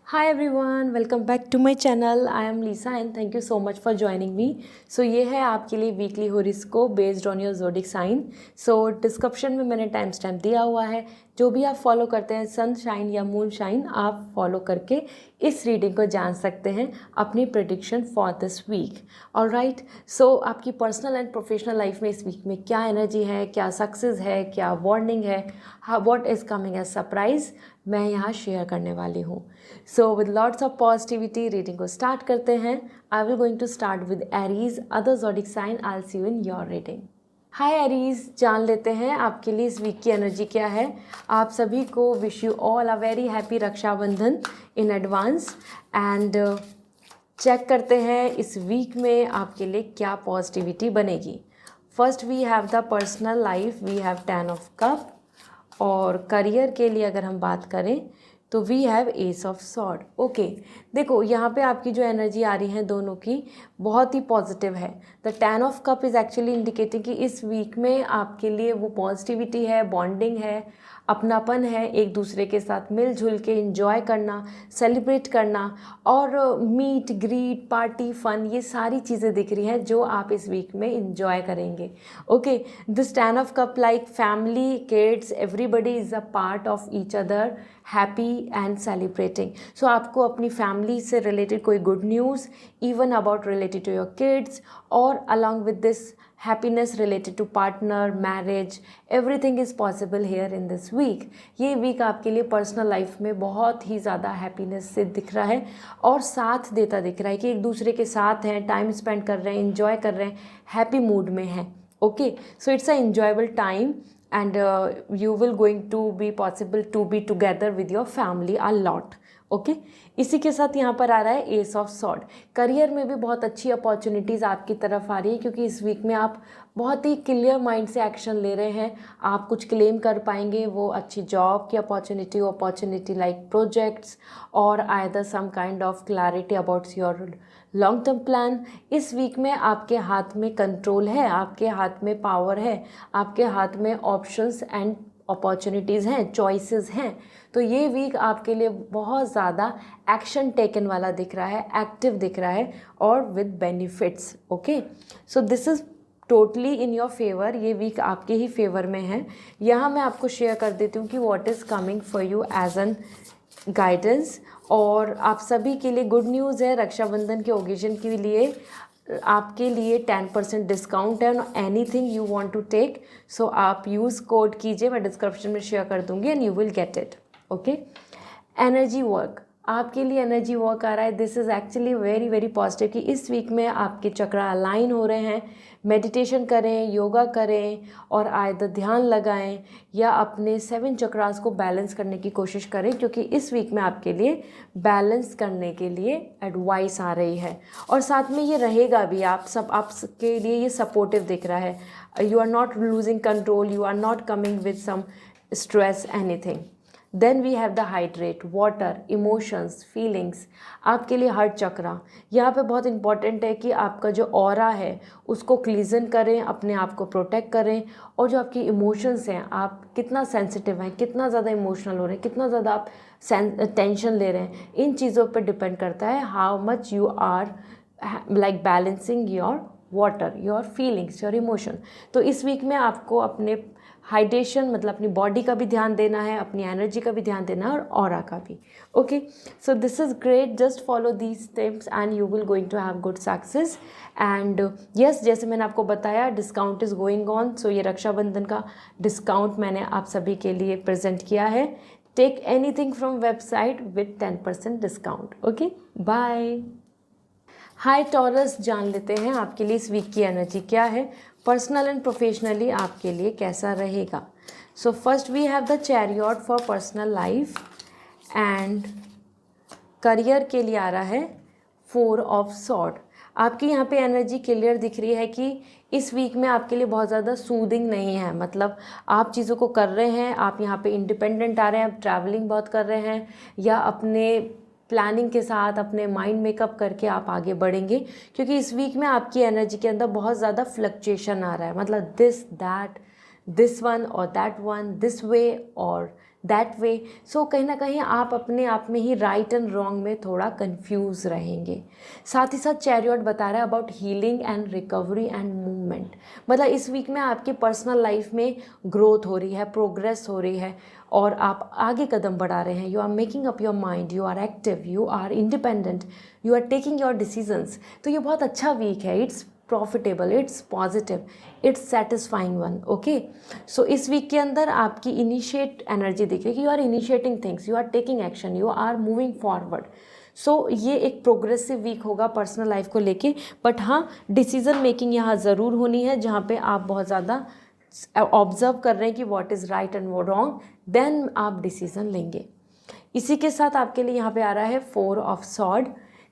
Hi everyone, welcome back to my channel. I am Lisa and thank you so much for joining me. So ये है आपके लिए weekly horoscope based on your zodiac sign. So description में मैंने time stamp दिया हुआ है। जो भी आप फॉलो करते हैं सन शाइन या मून शाइन, आप फॉलो करके इस रीडिंग को जान सकते हैं अपनी prediction for this week. Alright, so आपकी पर्सनल एंड प्रोफेशनल लाइफ में इस वीक में क्या एनर्जी है, क्या सक्सेस है, क्या वार्निंग है, what is coming as surprise, मैं यहाँ शेयर करने वाली हूँ। So with lots of positivity reading को स्टार्ट करते हैं। I will going to start with Aries, other zodiac sign. I will see you in your reading. Hi Aries, जान लेते हैं आपके लिए इस वीक की एनर्जी क्या है। आप सभी को wish you all a very happy Rakshabandhan in advance. And check करते हैं इस वीक में आपके लिए क्या पॉजिटिविटी बनेगी। First we have the personal life, we have 10 of cup. और करियर के लिए अगर हम बात करें तो we have ace of sword. Okay, देखो यहाँ पे आपकी जो एनर्जी आ रही है दोनों की बहुत ही पॉजिटिव है। The 10 of cup is actually indicating कि इस वीक में आपके लिए वो पॉजिटिविटी है, बॉन्डिंग है, अपनापन है, एक दूसरे के साथ मिलजुल के इंजॉय करना, सेलिब्रेट करना और मीट ग्रीट पार्टी फन, ये सारी चीज़ें दिख रही हैं जो आप इस वीक में इंजॉय करेंगे। Okay, this 10 of cup like family, kids, everybody is a part of each other, happy and celebrating. So आपको अपनी फैमिली से रिलेटेड कोई good news, even about related to your kids, और along with this happiness related to partner, marriage, everything is possible here in this week. ये week आपके लिए personal life में बहुत ही ज़्यादा हैप्पीनेस से दिख रहा है और साथ देता दिख रहा है कि एक दूसरे के साथ हैं, टाइम स्पेंड कर रहे हैं, इंजॉय कर रहे हैं, हैप्पी मूड में हैं। Okay, so it's a enjoyable time and you will going to be possible to be together with your family a lot. Okay, इसी के साथ यहाँ पर आ रहा है एस ऑफ सॉर्ड। करियर में भी बहुत अच्छी अपॉर्चुनिटीज़ आपकी तरफ आ रही है क्योंकि इस वीक में आप बहुत ही क्लियर माइंड से एक्शन ले रहे हैं। आप कुछ क्लेम कर पाएंगे, वो अच्छी जॉब की अपॉर्चुनिटी लाइक प्रोजेक्ट्स और either some kind of clarity about your long term plan. इस वीक में आपके हाथ में कंट्रोल है, आपके हाथ में पावर है, आपके हाथ में ऑप्शंस एंड अपॉर्चुनिटीज़ हैं, चॉइसेस हैं। तो ये वीक आपके लिए बहुत ज़्यादा एक्शन टेकन वाला दिख रहा है, एक्टिव दिख रहा है और with benefits. Okay, so this is totally in your favour. ये वीक आपके ही फेवर में है। यहाँ मैं आपको शेयर कर देती हूँ कि what is coming for you as an guidance. और आप सभी के लिए गुड न्यूज़ है, रक्षाबंधन के ओकेजन के लिए आपके लिए 10% डिस्काउंट है on anything you want to take. So आप यूज़ कोड कीजिए, मैं डिस्क्रिप्शन में शेयर कर दूंगी and you will get it. Okay, energy work, आपके लिए एनर्जी वर्क आ रहा है। This is actually very very positive कि इस वीक में आपके चक्र अलाइन हो रहे हैं। मेडिटेशन करें, योगा करें और आइदर ध्यान लगाएं या अपने 7 चक्रास को बैलेंस करने की कोशिश करें क्योंकि इस वीक में आपके लिए बैलेंस करने के लिए एडवाइस आ रही है। और साथ में ये रहेगा भी, आपके लिए ये सपोर्टिव दिख रहा है। You are not losing control, you are not coming with some stress anything. Then we have the hydrate, water, emotions, feelings. आपके लिए हर्ट चक्रा यहाँ पे बहुत इंपॉर्टेंट है कि आपका जो ऑरा है उसको क्लीजन करें, अपने आप को प्रोटेक्ट करें। और जो आपकी इमोशंस हैं, आप कितना सेंसिटिव हैं, कितना ज़्यादा इमोशनल हो रहे हैं, कितना ज़्यादा आप टेंशन ले रहे हैं, इन चीज़ों पर डिपेंड करता है how much you are like balancing your water, your feelings, your emotion. तो इस वीक में आपको अपने हाइड्रेशन मतलब अपनी बॉडी का भी ध्यान देना है, अपनी एनर्जी का भी ध्यान देना है और ऑरा का भी। Okay, so this is great, just follow these steps and you will going to have good success. And yes, जैसे मैंने आपको बताया discount is going on. So ये रक्षाबंधन का डिस्काउंट मैंने आप सभी के लिए प्रेजेंट किया है। Take anything from website with 10% discount. Okay, bye. Hi Taurus, जान लेते हैं आपके लिए इस वीक की एनर्जी क्या है, पर्सनल एंड प्रोफेशनली आपके लिए कैसा रहेगा। So first we have the chariot for personal life and career के लिए आ रहा है 4 ऑफ सॉर्ड। आपकी यहाँ पे एनर्जी क्लियर दिख रही है कि इस वीक में आपके लिए बहुत ज़्यादा सूदिंग नहीं है। मतलब आप चीज़ों को कर रहे हैं, आप यहाँ पे इंडिपेंडेंट आ रहे हैं, आप ट्रैवलिंग बहुत कर रहे हैं या अपने प्लानिंग के साथ अपने माइंड मेकअप करके आप आगे बढ़ेंगे क्योंकि इस वीक में आपकी एनर्जी के अंदर बहुत ज़्यादा फ्लक्चुएशन आ रहा है। मतलब दिस दैट, दिस वन और दैट वन, दिस वे और दैट वे। सो कहीं ना कहीं आप अपने आप में ही राइट एंड रॉन्ग में थोड़ा कंफ्यूज रहेंगे। साथ ही साथ चैरियट बता रहा है about healing and recovery and movement, मतलब इस वीक में आपकी पर्सनल लाइफ में ग्रोथ हो रही है, प्रोग्रेस हो रही है और आप आगे कदम बढ़ा रहे हैं। You are making up your mind, you are active, you are independent, you are taking your decisions. तो ये बहुत अच्छा वीक है, it's profitable, it's positive, it's satisfying one. Okay, so इस वीक के अंदर आपकी इनिशिएट एनर्जी दिख रही है कि you are initiating things, you are taking action, you are moving forward. So ये एक प्रोग्रेसिव वीक होगा पर्सनल लाइफ को लेके। बट हाँ, डिसीजन मेकिंग यहाँ ज़रूर होनी है, जहाँ पे आप बहुत ज़्यादा ऑब्जर्व कर रहे हैं कि व्हाट इज़ राइट एंड वो रॉन्ग, देन आप डिसीजन लेंगे। इसी के साथ आपके लिए यहाँ पे आ रहा है 4 ऑफ सॉर्ड।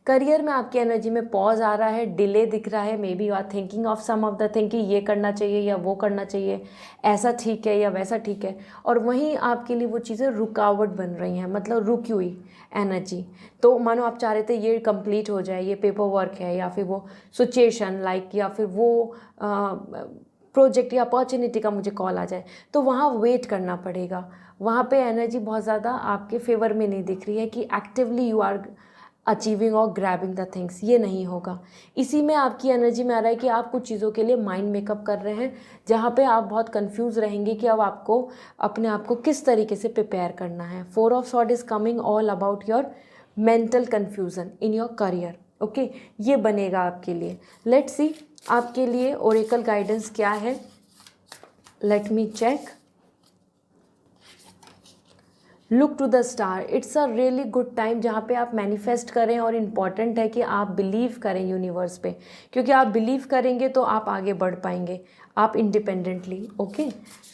करियर में आपकी एनर्जी में पॉज आ रहा है, डिले दिख रहा है। Maybe you are thinking of some of the thing कि ये करना चाहिए या वो करना चाहिए, ऐसा ठीक है या वैसा ठीक है, और वहीं आपके लिए वो चीज़ें रुकावट बन रही हैं, मतलब रुकी हुई एनर्जी। तो मानो आप चाह रहे थे ये कंप्लीट हो जाए, ये पेपर वर्क है या फिर वो सिचुएशन लाइक या फिर वो प्रोजेक्ट या अपॉर्चुनिटी का मुझे कॉल आ जाए, तो वहाँ वेट करना पड़ेगा। वहाँ पे एनर्जी बहुत ज़्यादा आपके फेवर में नहीं दिख रही है कि एक्टिवली यू आर अचीविंग और ग्रैबिंग द थिंग्स, ये नहीं होगा। इसी में आपकी एनर्जी में आ रहा है कि आप कुछ चीज़ों के लिए माइंड मेकअप कर रहे हैं, जहाँ पे आप बहुत कंफ्यूज रहेंगे कि अब आपको अपने आप को किस तरीके से प्रिपेयर करना है। 4 of sword is coming all about your mental confusion in your career. Okay, ये बनेगा आपके लिए। लेट्स सी आपके लिए ओरेकल गाइडेंस क्या है। Let me check. Look to the star, it's a really good time जहाँ पे आप मैनिफेस्ट करें, और इम्पॉर्टेंट है कि आप बिलीव करें यूनिवर्स पे, क्योंकि आप बिलीव करेंगे तो आप आगे बढ़ पाएंगे, आप independently. Okay,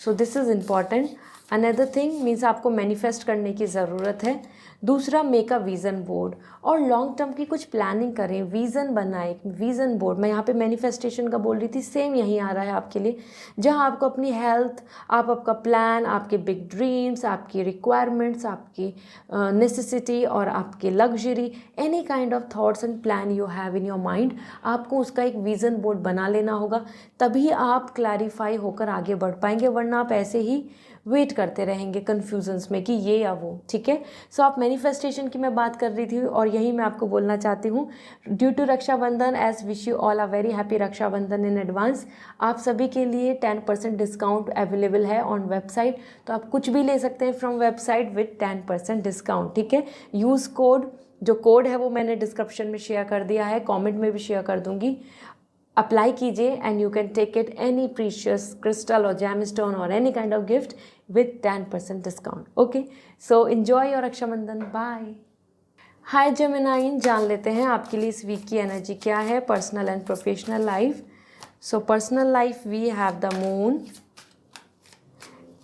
so this is important. Another thing means आपको मैनिफेस्ट करने की ज़रूरत है। दूसरा, मेक अ विज़न बोर्ड, और लॉन्ग टर्म की कुछ प्लानिंग करें, विज़न बनाएं, विज़न बोर्ड। मैं यहाँ पे मैनिफेस्टेशन का बोल रही थी, सेम यहीं आ रहा है आपके लिए, जहाँ आपको अपनी हेल्थ, आपका प्लान, आपके बिग ड्रीम्स, आपकी रिक्वायरमेंट्स, आपकी नेसेसिटी और आपके luxury, any kind of thoughts and plan you have in your mind, आपको उसका एक विज़न बोर्ड बना लेना होगा। तभी आप क्लैरिफाई होकर आगे बढ़ पाएंगे, वरना आप ऐसे ही वेट करते रहेंगे कन्फ्यूजन्स में कि ये या वो। ठीक है, सो आप मैनिफेस्टेशन की मैं बात कर रही थी, और यही मैं आपको बोलना चाहती हूँ। Due to Rakshabandhan, as wish you all a very happy Rakshabandhan in advance. आप सभी के लिए 10% डिस्काउंट अवेलेबल है ऑन वेबसाइट, तो आप कुछ भी ले सकते हैं फ्रॉम वेबसाइट विद 10% डिस्काउंट। ठीक है, यूज़ कोड, जो कोड है वो मैंने डिस्क्रिप्शन में शेयर कर दिया है, कॉमेंट में भी शेयर कर दूँगी। अप्लाई कीजिए and you can take it any precious crystal और जेमस्टोन और any kind of gift with 10% discount. Okay, so enjoy your Rakshabandhan. Bye. Hi Gemini, जान लेते हैं आपके लिए इस वीक की एनर्जी क्या है, personal and professional life. So personal life we have the moon,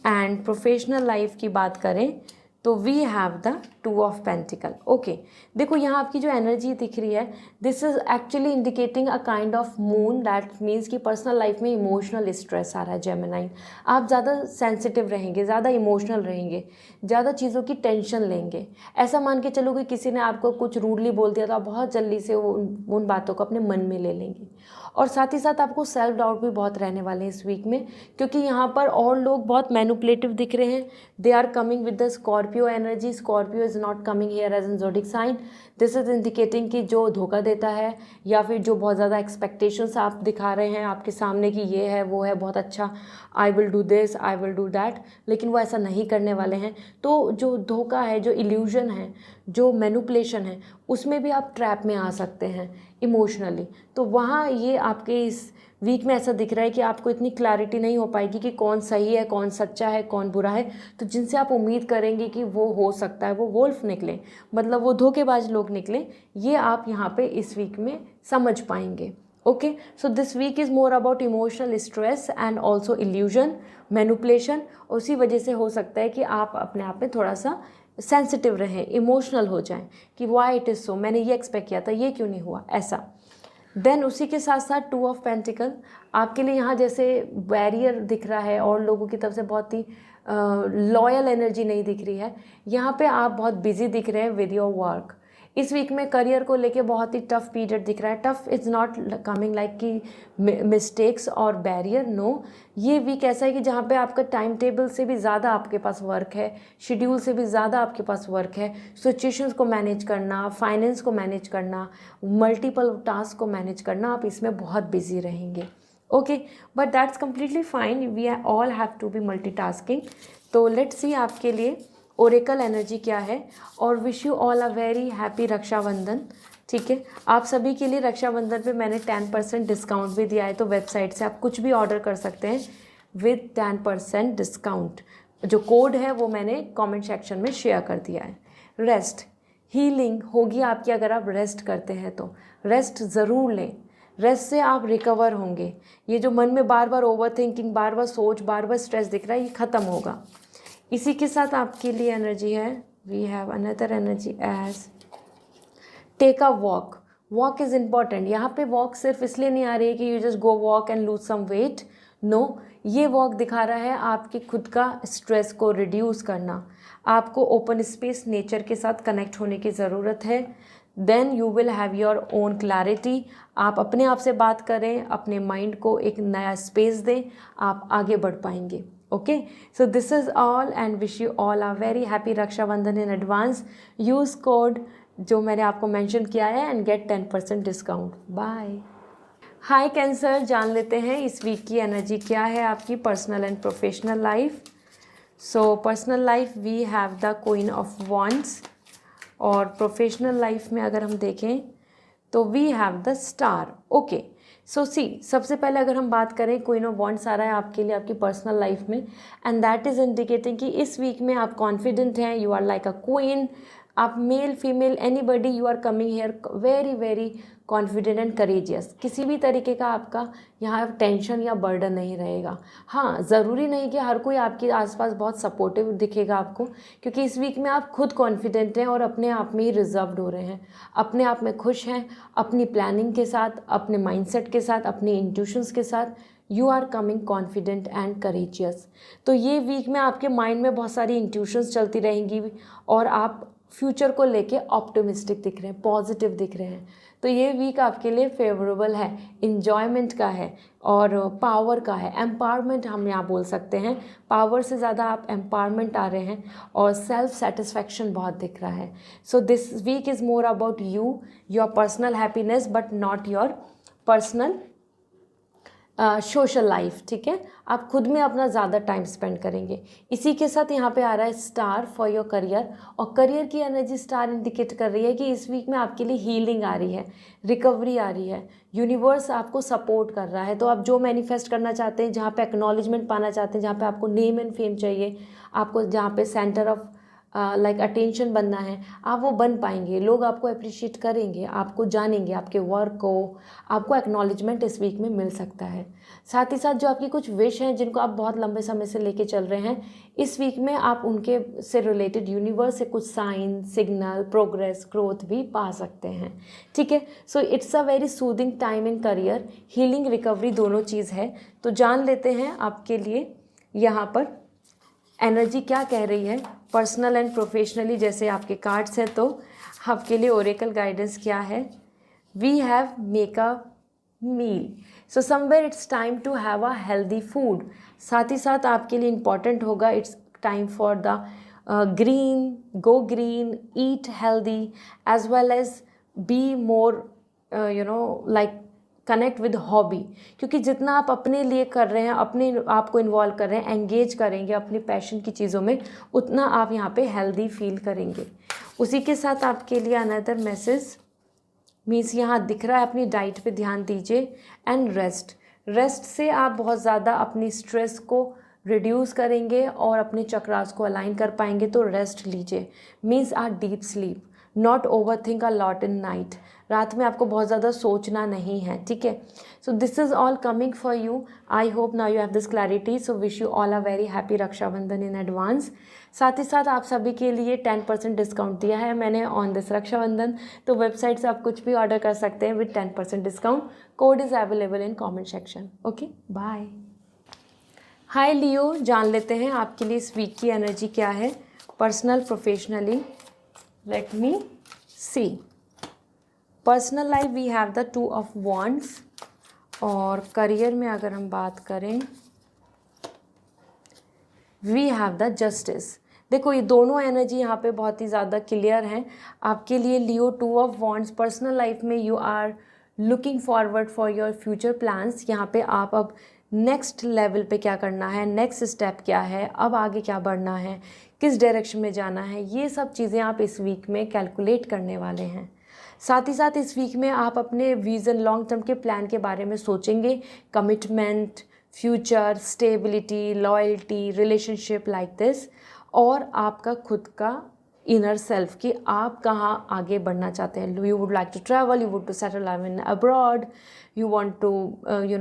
and professional life की बात करें तो we have the 2 of pentacle. Okay, देखो यहाँ आपकी जो एनर्जी दिख रही है, this is actually indicating a kind of moon, that means कि पर्सनल लाइफ में इमोशनल स्ट्रेस आ रहा है जेमिनाई। आप ज़्यादा सेंसिटिव रहेंगे, ज़्यादा इमोशनल रहेंगे, ज़्यादा चीज़ों की टेंशन लेंगे। ऐसा मान के चलो कि किसी ने आपको कुछ रूडली बोल दिया तो आप बहुत जल्दी से उन बातों को अपने मन में ले लेंगे। और साथ ही साथ आपको सेल्फ डाउट भी बहुत रहने वाले हैं इस वीक में, क्योंकि यहाँ पर और लोग बहुत मैनिपुलेटिव दिख रहे हैं। They are coming with the Scorpio energy. Scorpio is not coming here as an zodiac sign. This is indicating कि जो धोखा देता है या फिर जो बहुत ज़्यादा एक्सपेक्टेशंस आप दिखा रहे हैं आपके सामने कि ये है वो है बहुत अच्छा, I will do this, I will do that, लेकिन वो ऐसा नहीं करने वाले हैं। तो जो धोखा है, जो इल्यूजन है, जो मैनिपुलेशन है, उसमें भी आप ट्रैप में आ सकते हैं इमोशनली। तो वहाँ ये आपके इस वीक में ऐसा दिख रहा है कि आपको इतनी क्लैरिटी नहीं हो पाएगी कि कौन सही है, कौन सच्चा है, कौन बुरा है। तो जिनसे आप उम्मीद करेंगे कि वो हो सकता है वो वोल्फ निकले, मतलब वो धोखेबाज लोग निकले, ये आप यहाँ पे इस वीक में समझ पाएंगे। Okay, so this week is more about emotional stress and also illusion, manipulation. उसी वजह से हो सकता है कि आप अपने आप में थोड़ा सा सेंसिटिव रहें, इमोशनल हो जाएं कि वाई इट इज़ सो, मैंने ये एक्सपेक्ट किया था, ये क्यों नहीं हुआ, ऐसा। देन उसी के साथ साथ 2 ऑफ पेंटिकल आपके लिए यहाँ जैसे बैरियर दिख रहा है और लोगों की तरफ से बहुत ही लॉयल एनर्जी नहीं दिख रही है। यहाँ पे आप बहुत बिजी दिख रहे हैं विद योर वर्क। इस वीक में करियर को लेके बहुत ही टफ पीरियड दिख रहा है। Tough is not coming like कि मिस्टेक्स और बैरियर, नो। ये वीक ऐसा है कि जहाँ पे आपका टाइम टेबल से भी ज़्यादा आपके पास वर्क है, शेड्यूल से भी ज़्यादा आपके पास वर्क है। सिचुएशंस को मैनेज करना, फाइनेंस को मैनेज करना, मल्टीपल टास्क को मैनेज करना, आप इसमें बहुत बिजी रहेंगे। Okay, but that's completely fine, we all have to be multitasking. तो लेट्स सी आपके लिए ओरेकल एनर्जी क्या है। और wish you all a very happy Rakshabandhan. ठीक है, आप सभी के लिए रक्षाबंधन पे मैंने 10% डिस्काउंट भी दिया है, तो वेबसाइट से आप कुछ भी ऑर्डर कर सकते हैं विद 10% डिस्काउंट। जो कोड है वो मैंने कमेंट सेक्शन में शेयर कर दिया है। रेस्ट, हीलिंग होगी आपकी अगर आप रेस्ट करते हैं तो। रेस्ट ज़रूर लें, रेस्ट से आप रिकवर होंगे। ये जो मन में बार बार ओवर थिंकिंग, बार बार सोच, बार बार स्ट्रेस दिख रहा है, ये ख़त्म होगा। इसी के साथ आपके लिए एनर्जी है, we have another energy as take a walk. Walk is important. यहाँ पे वॉक सिर्फ इसलिए नहीं आ रही है कि you just go walk and lose some weight, no. ये वॉक दिखा रहा है आपकी खुद का स्ट्रेस को रिड्यूस करना। आपको ओपन स्पेस, नेचर के साथ कनेक्ट होने की ज़रूरत है। Then you will have your own clarity. आप अपने आप से बात करें, अपने माइंड को एक नया स्पेस दें, आप आगे बढ़ पाएंगे। Okay, so this is all and wish you all a very happy Rakshabandhan in advance. Use code जो मैंने आपको मेंशन किया है and get 10% discount. Bye. Hi Cancer, जान लेते हैं इस वीक की एनर्जी क्या है आपकी personal and professional life. So personal life we have the queen of wands, और प्रोफेशनल लाइफ में अगर हम देखें तो we have the star. Okay, so see, सबसे पहले अगर हम बात करें, क्वीन ऑफ वॉन्ड्स आ रहा है आपके लिए आपकी पर्सनल लाइफ में, एंड दैट इज़ इंडिकेटिंग कि इस वीक में आप कॉन्फिडेंट हैं, you are like a queen. आप male female anybody, you are coming here very very confident and courageous. किसी भी तरीके का आपका यहाँ टेंशन या बर्डन नहीं रहेगा। हाँ, ज़रूरी नहीं कि हर कोई आपके आसपास बहुत सपोर्टिव दिखेगा आपको, क्योंकि इस वीक में आप खुद कॉन्फिडेंट हैं और अपने आप में ही रिजर्व्ड हो रहे हैं, अपने आप में खुश हैं, अपनी प्लानिंग के साथ, अपने माइंडसेट के साथ, अपने इंट्यूशंस के साथ you are coming confident and courageous. तो ये वीक में आपके माइंड में बहुत सारी इंट्यूशंस चलती रहेंगी और आप फ्यूचर को लेके ऑप्टिमिस्टिक दिख रहे हैं, पॉजिटिव दिख रहे हैं। तो ये वीक आपके लिए फेवरेबल है, इन्जॉयमेंट का है और पावर का है, एम्पावरमेंट हम यहाँ बोल सकते हैं। पावर से ज़्यादा आप एम्पावरमेंट आ रहे हैं और सेल्फ सेटिस्फैक्शन बहुत दिख रहा है। So this week is more about you, your personal happiness, but not your personal social life. ठीक है, आप खुद में अपना ज़्यादा टाइम स्पेंड करेंगे। इसी के साथ यहाँ पे आ रहा है स्टार फॉर योर करियर, और करियर की एनर्जी स्टार इंडिकेट कर रही है कि इस वीक में आपके लिए हीलिंग आ रही है, रिकवरी आ रही है, यूनिवर्स आपको सपोर्ट कर रहा है। तो आप जो मैनिफेस्ट करना चाहते हैं, जहाँ पे एक्नॉलेजमेंट पाना चाहते हैं, जहाँ पे आपको नेम एंड फेम चाहिए, आपको जहाँ पे सेंटर ऑफ लाइक अटेंशन बनना है, आप वो बन पाएंगे। लोग आपको अप्रिशिएट करेंगे, आपको जानेंगे, आपके वर्क को, आपको एक्नॉलेजमेंट इस वीक में मिल सकता है। साथ ही साथ जो आपकी कुछ विश हैं जिनको आप बहुत लंबे समय से लेके चल रहे हैं, इस वीक में आप उनके से रिलेटेड यूनिवर्स से कुछ साइन, सिग्नल, प्रोग्रेस, ग्रोथ भी पा सकते हैं। ठीक है, सो it's a very soothing time in career, healing, recovery दोनों चीज़ है। तो जान लेते हैं आपके लिए यहाँ पर एनर्जी क्या कह रही है पर्सनल एंड प्रोफेशनली। जैसे आपके कार्ड्स हैं तो आपके लिए ओरेकल गाइडेंस क्या है। We have make a meal, so somewhere it's time to have a healthy food. साथ ही साथ आपके लिए इम्पॉर्टेंट होगा, it's time for the green, go green, eat healthy, as well as be more like connect with hobby. क्योंकि जितना आप अपने लिए कर रहे हैं, अपने आप को इन्वॉल्व कर रहे हैं, एंगेज करेंगे अपनी पैशन की चीज़ों में, उतना आप यहाँ पे हेल्दी फील करेंगे। उसी के साथ आपके लिए अनदर मैसेज मीन्स यहाँ दिख रहा है, अपनी डाइट पे ध्यान दीजिए एंड रेस्ट। रेस्ट से आप बहुत ज़्यादा अपनी स्ट्रेस को रिड्यूस करेंगे और अपने चक्रास को अलाइन कर पाएंगे। तो रेस्ट लीजिए, means are deep sleep, not over think a lot in night. रात में आपको बहुत ज़्यादा सोचना नहीं है। ठीक है, so this is all coming for you. I hope now you have this clarity. So wish you all a very happy Rakshabandhan in advance. साथ ही साथ आप सभी के लिए 10% डिस्काउंट दिया है मैंने ऑन दिस रक्षाबंधन। तो वेबसाइट से आप कुछ भी ऑर्डर कर सकते हैं with 10% discount. Code is available in comment section. Okay, bye. Hi Leo, जान लेते हैं आपके लिए इस वीक की एनर्जी क्या है personal professionally. Let me see personal life we have the 2 of wands, और करियर में अगर हम बात करें वी हैव द जस्टिस। देखो ये दोनों एनर्जी यहाँ पे बहुत ही ज़्यादा क्लियर हैं आपके लिए Leo. 2 of wands personal life में you are looking forward for your future plans. यहाँ पे आप अब नेक्स्ट लेवल पे क्या करना है, नेक्स्ट स्टेप क्या है, अब आगे क्या बढ़ना है, किस डायरेक्शन में जाना है, ये सब चीज़ें आप इस वीक में कैलकुलेट करने वाले हैं। साथ ही साथ इस वीक में आप अपने विज़न, लॉन्ग टर्म के प्लान के बारे में सोचेंगे, commitment, future, stability, loyalty, relationship like this, और आपका खुद का इनर सेल्फ कि आप कहाँ आगे बढ़ना चाहते हैं। You would like to travel, you would to settle life in abroad, you want to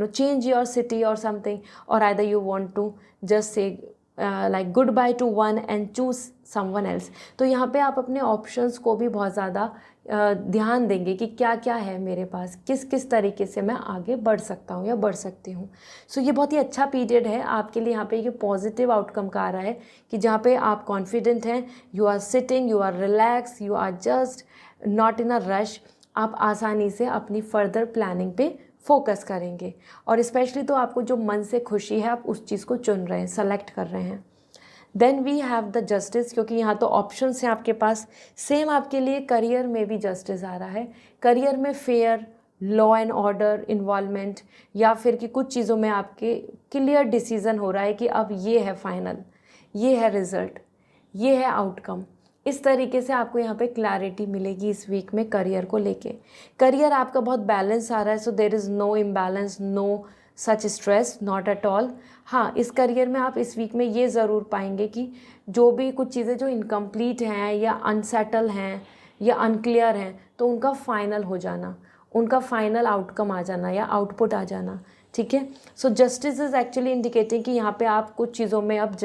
change your city or something, or either you want to just say like goodbye to one and choose someone else। तो यहाँ पे आप अपने options को भी बहुत ज़्यादा ध्यान देंगे कि क्या क्या है मेरे पास, किस किस तरीके से मैं आगे बढ़ सकता हूँ या बढ़ सकती हूँ। सो ये बहुत ही अच्छा पीरियड है आपके लिए। यहाँ पे ये पॉजिटिव आउटकम का आ रहा है कि जहाँ पे आप कॉन्फिडेंट हैं, you are sitting, you are relax, you are just not in a rush. आप आसानी से अपनी फर्दर प्लानिंग पे फोकस करेंगे, और स्पेशली तो आपको जो मन से खुशी है आप उस चीज़ को चुन रहे हैं, सेलेक्ट कर रहे हैं। Then we have the justice, क्योंकि यहाँ तो ऑप्शंस हैं आपके पास। सेम आपके लिए करियर में भी जस्टिस आ रहा है। करियर में fair, law and order involvement, या फिर कि कुछ चीज़ों में आपके क्लियर डिसीज़न हो रहा है कि अब ये है फाइनल, ये है रिज़ल्ट, ये है आउटकम। इस तरीके से आपको यहाँ पे क्लैरिटी मिलेगी इस वीक में करियर को लेके। करियर आपका बहुत बैलेंस आ रहा है, so there is no imbalance, no such stress, not at all. हाँ, इस करियर में आप इस वीक में ये ज़रूर पाएंगे कि जो भी कुछ चीज़ें जो इनकम्प्लीट हैं या अनसेटल हैं या अनक्लियर हैं, तो उनका फाइनल हो जाना, उनका फाइनल आउटकम आ जाना या आउटपुट आ जाना। ठीक है, सो जस्टिस इज़ एक्चुअली इंडिकेटिंग कि यहाँ पे आप कुछ चीज़ों में अब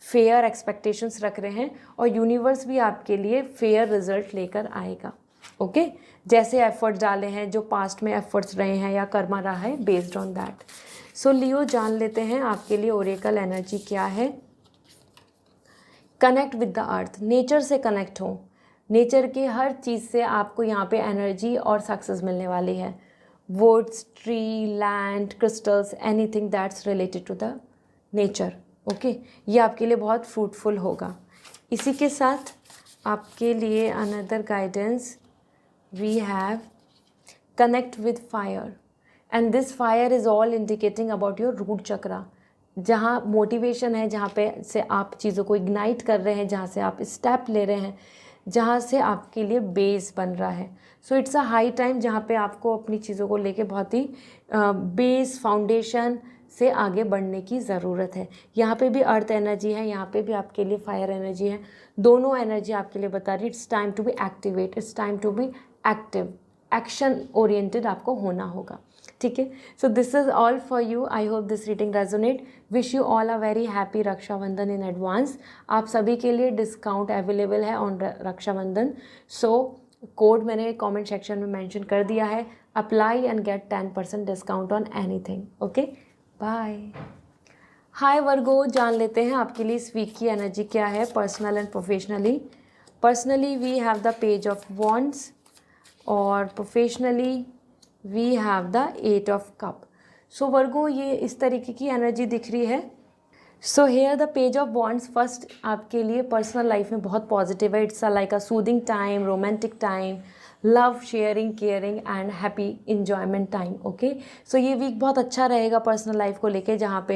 फेयर एक्सपेक्टेशंस रख रहे हैं, और यूनिवर्स भी आपके लिए फेयर रिजल्ट लेकर आएगा। ओके, जैसे एफर्ट्स डाले हैं, जो पास्ट में एफर्ट्स रहे हैं या कर्मा रहा है, बेस्ड ऑन दैट। सो लियो, जान लेते हैं आपके लिए ओरेकल एनर्जी क्या है। Connect with the earth, nature से कनेक्ट हो। नेचर की हर चीज़ से आपको यहाँ पे एनर्जी और सक्सेस मिलने वाली है। Woods, tree, land, crystals, anything that's related to the nature. Okay, ये आपके लिए बहुत फ्रूटफुल होगा। इसी के साथ आपके लिए another guidance we have connect with fire, and this fire is all indicating about your root chakra. जहाँ मोटिवेशन है, जहाँ पे से आप चीज़ों को इग्नाइट कर रहे हैं, जहाँ से आप स्टेप ले रहे हैं, जहाँ से आपके लिए बेस बन रहा है। सो इट्स अ हाई टाइम जहाँ पे आपको अपनी चीज़ों को लेके बहुत ही बेस, फाउंडेशन से आगे बढ़ने की ज़रूरत है। यहाँ पे भी अर्थ एनर्जी है, यहाँ पे भी आपके लिए फायर एनर्जी है। दोनों एनर्जी आपके लिए बता रही है it's time to be activate, it's time to be active, action oriented आपको होना होगा। ठीक है, so this is all for you. I hope this reading resonate. Wish you all a very happy Rakshabandhan in advance. आप सभी के लिए discount available है ऑन रक्षाबंधन। सो कोड मैंने कमेंट सेक्शन में मेंशन कर दिया है। Apply and get 10% discount on anything. Okay, bye. हाय वर्गो, जान लेते हैं आपके लिए इस वीक की एनर्जी क्या है, personal and professionally. Personally we have the page of wands, और professionally we have the 8 of cup. So Virgo, ये इस तरीके की एनर्जी दिख रही है। So here the page of wands first आपके लिए पर्सनल लाइफ में बहुत पॉजिटिव है। It's like a soothing time, romantic time, love, sharing, caring and happy enjoyment time. Okay, so ये वीक बहुत अच्छा रहेगा पर्सनल लाइफ को लेके, जहाँ पे